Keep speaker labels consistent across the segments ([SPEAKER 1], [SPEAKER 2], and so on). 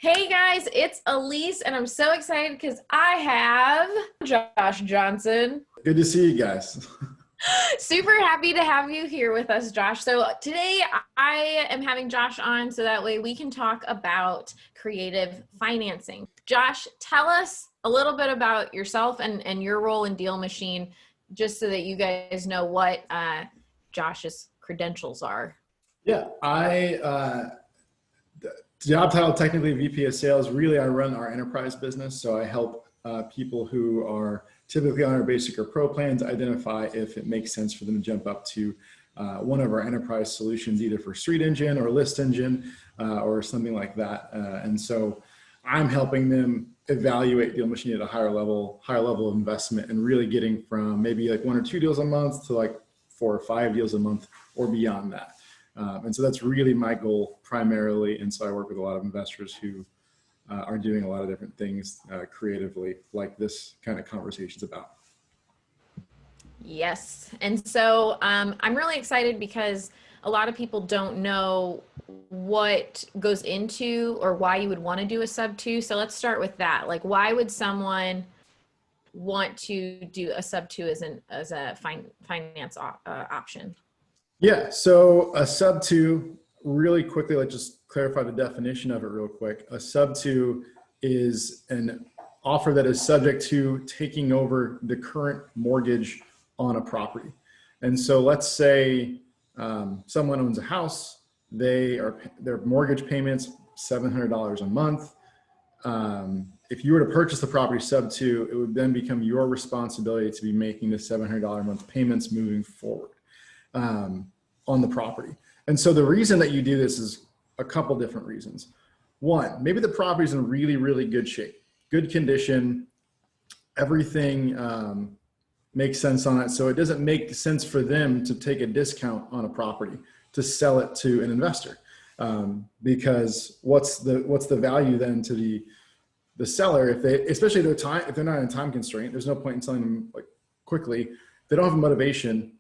[SPEAKER 1] Hey guys, it's Elise, and I'm so excited because I have Josh Johnson.
[SPEAKER 2] Good to see you guys.
[SPEAKER 1] Super happy to have you here with us, Josh. So today I am having Josh on so that way we can talk about creative financing. Josh, tell us a little bit about yourself and your role in DealMachine, just so that you guys know what Josh's credentials are.
[SPEAKER 2] Yeah, job title technically VP of Sales. Really, I run our enterprise business, so I help people who are typically on our basic or pro plans identify if it makes sense for them to jump up to one of our enterprise solutions, either for Street Engine or List Engine or something like that. And so I'm helping them evaluate DealMachine at a higher level of investment, and really getting from maybe like 1 or 2 deals a month to like 4 or 5 deals a month or beyond that. And so that's really my goal primarily. And so I work with a lot of investors who are doing a lot of different things creatively, like this kind of conversation's about.
[SPEAKER 1] Yes. And so I'm really excited because a lot of people don't know what goes into or why you would want to do a SubTo. So let's start with that. Like, why would someone want to do a SubTo as a finance option?
[SPEAKER 2] Yeah, so a SubTo, really quickly, let's just clarify the definition of it real quick. A SubTo is an offer that is subject to taking over the current mortgage on a property. And so let's say someone owns a house, their mortgage payments $700 a month. If you were to purchase the property SubTo, it would then become your responsibility to be making the $700 a month payments moving forward on the property. And so the reason that you do this is a couple different reasons. One, maybe the property's in really, really good shape, good condition, everything makes sense on it. So it doesn't make sense for them to take a discount on a property to sell it to an investor. Because what's the value then to the seller if they, especially if they're not in time constraint, there's no point in selling them like quickly. They don't have a motivation.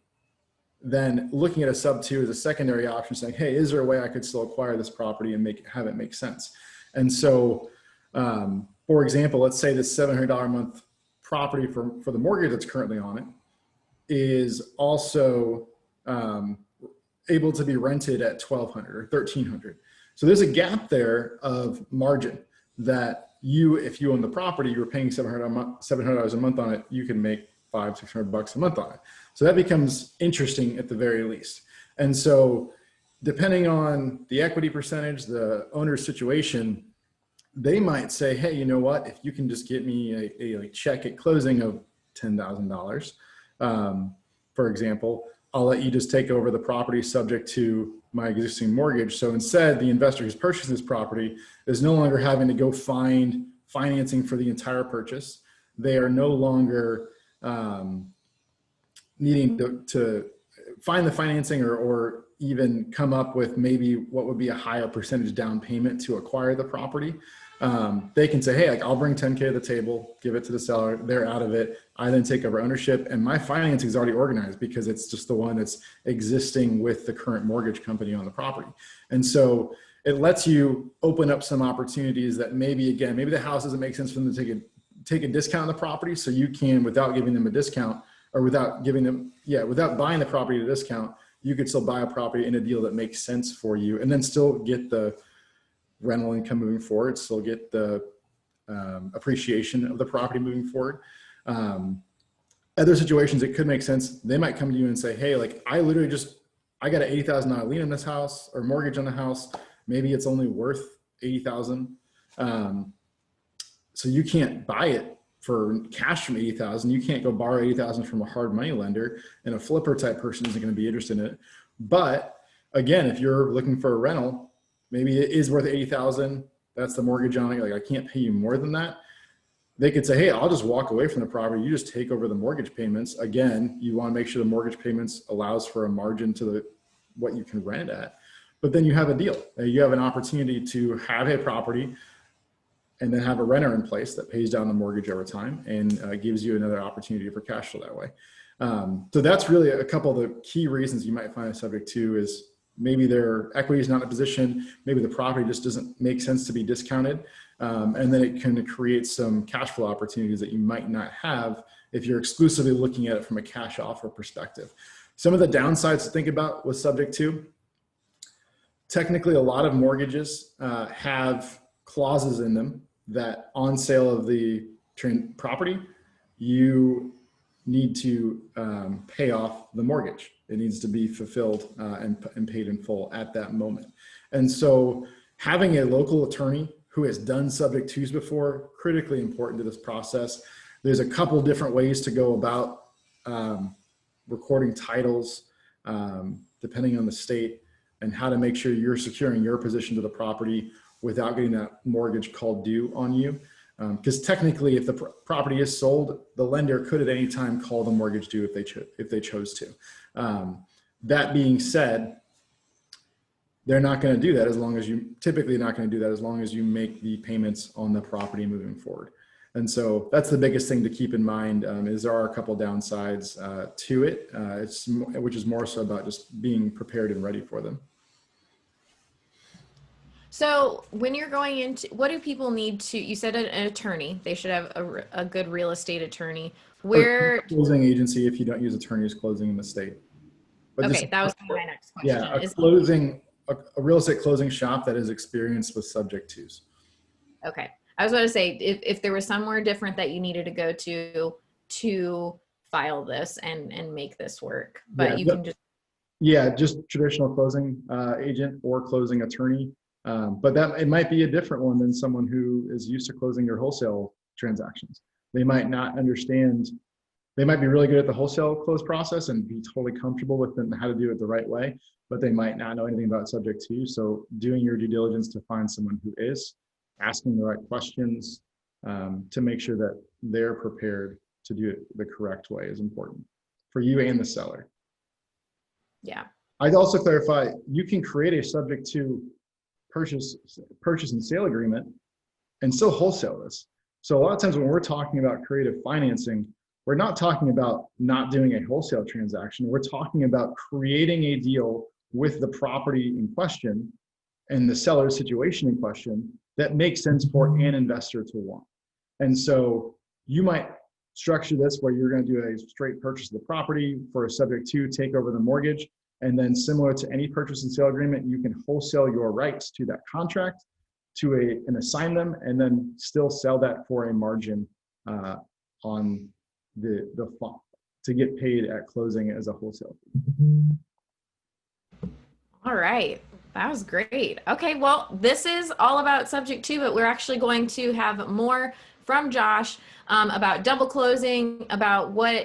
[SPEAKER 2] Then looking at a SubTo as a secondary option, saying, hey, is there a way I could still acquire this property and have it make sense? And so, for example, let's say this $700 a month property for the mortgage that's currently on it is also able to be rented at $1,200 or $1,300. So there's a gap there of margin that if you own the property, you're paying $700 a month on it, you can make $500-600 a month on it. So that becomes interesting at the very least. And so depending on the equity percentage, the owner's situation, they might say, hey, you know what, if you can just get me a check at closing of $10,000, for example, I'll let you just take over the property subject to my existing mortgage. So instead, the investor who's purchasing this property is no longer having to go find financing for the entire purchase. They are no longer needing to find the financing or even come up with maybe what would be a higher percentage down payment to acquire the property. They can say, hey, like, I'll bring 10K to the table, give it to the seller, they're out of it. I then take over ownership, and my financing is already organized because it's just the one that's existing with the current mortgage company on the property. And so it lets you open up some opportunities that maybe the house doesn't make sense for them to take a discount on the property. So you can, without giving them a discount, or without buying the property at a discount, you could still buy a property in a deal that makes sense for you, and then still get the rental income moving forward, still get the appreciation of the property moving forward. Other situations, it could make sense. They might come to you and say, hey, like, I got an $80,000 lien on this house or mortgage on the house. Maybe it's only worth $80,000. So you can't buy it for cash from $80,000. You can't go borrow $80,000 from a hard money lender, and a flipper type person isn't going to be interested in it. But again, if you're looking for a rental, maybe it is worth $80,000. That's the mortgage on it. Like, I can't pay you more than that. They could say, hey, I'll just walk away from the property. You just take over the mortgage payments. Again, you want to make sure the mortgage payments allows for a margin to what you can rent at. But then you have a deal. You have an opportunity to have a property and then have a renter in place that pays down the mortgage over time and gives you another opportunity for cash flow that way. So that's really a couple of the key reasons you might find a SubTo is maybe their equity is not in a position, maybe the property just doesn't make sense to be discounted. And then it can create some cash flow opportunities that you might not have if you're exclusively looking at it from a cash offer perspective. Some of the downsides to think about with subject to, technically a lot of mortgages have clauses in them that on sale of the property, you need to pay off the mortgage. It needs to be fulfilled and paid in full at that moment. And so having a local attorney who has done subject twos before, critically important to this process. There's a couple different ways to go about recording titles, depending on the state, and how to make sure you're securing your position to the property without getting that mortgage called due on you. Because technically, if the property is sold, the lender could at any time call the mortgage due if they chose to. That being said, they're not going to do that as long as typically not going to do that as long as you make the payments on the property moving forward. And so that's the biggest thing to keep in mind. Is there are a couple downsides to it, which is more so about just being prepared and ready for them.
[SPEAKER 1] So when you're going into, what do people need to, you said an attorney, they should have a good real estate attorney. Where
[SPEAKER 2] closing agency, if you don't use attorneys closing in the state. But
[SPEAKER 1] okay, that was my next question.
[SPEAKER 2] Yeah, a real estate closing shop that is experienced with subject twos.
[SPEAKER 1] Okay. I was about to say, if there was somewhere different that you needed to go to file this and make this work, but can just.
[SPEAKER 2] Yeah, just traditional closing agent or closing attorney. But it might be a different one than someone who is used to closing your wholesale transactions. They might not understand, they might be really good at the wholesale close process and be totally comfortable with how to do it the right way, but they might not know anything about subject to. So doing your due diligence to find someone who is, asking the right questions to make sure that they're prepared to do it the correct way is important for you and the seller.
[SPEAKER 1] Yeah.
[SPEAKER 2] I'd also clarify, you can create a subject to purchase and sale agreement and still wholesale this. So a lot of times when we're talking about creative financing, we're not talking about not doing a wholesale transaction. We're talking about creating a deal with the property in question and the seller's situation in question that makes sense for an investor to want. And so you might structure this where you're going to do a straight purchase of the property for a subject to take over the mortgage. And then similar to any purchase and sale agreement, you can wholesale your rights to that contract and assign them, and then still sell that for a margin on the fund to get paid at closing as a wholesale.
[SPEAKER 1] All right. That was great. Okay. Well, this is all about subject to, but we're actually going to have more from Josh about double closing, about what's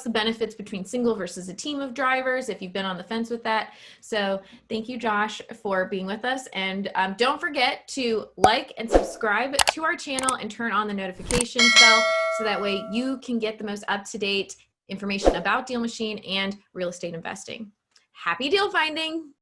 [SPEAKER 1] the benefits between single versus a team of drivers, if you've been on the fence with that. So thank you, Josh, for being with us. And don't forget to like and subscribe to our channel and turn on the notification bell so that way you can get the most up-to-date information about DealMachine and real estate investing. Happy deal finding!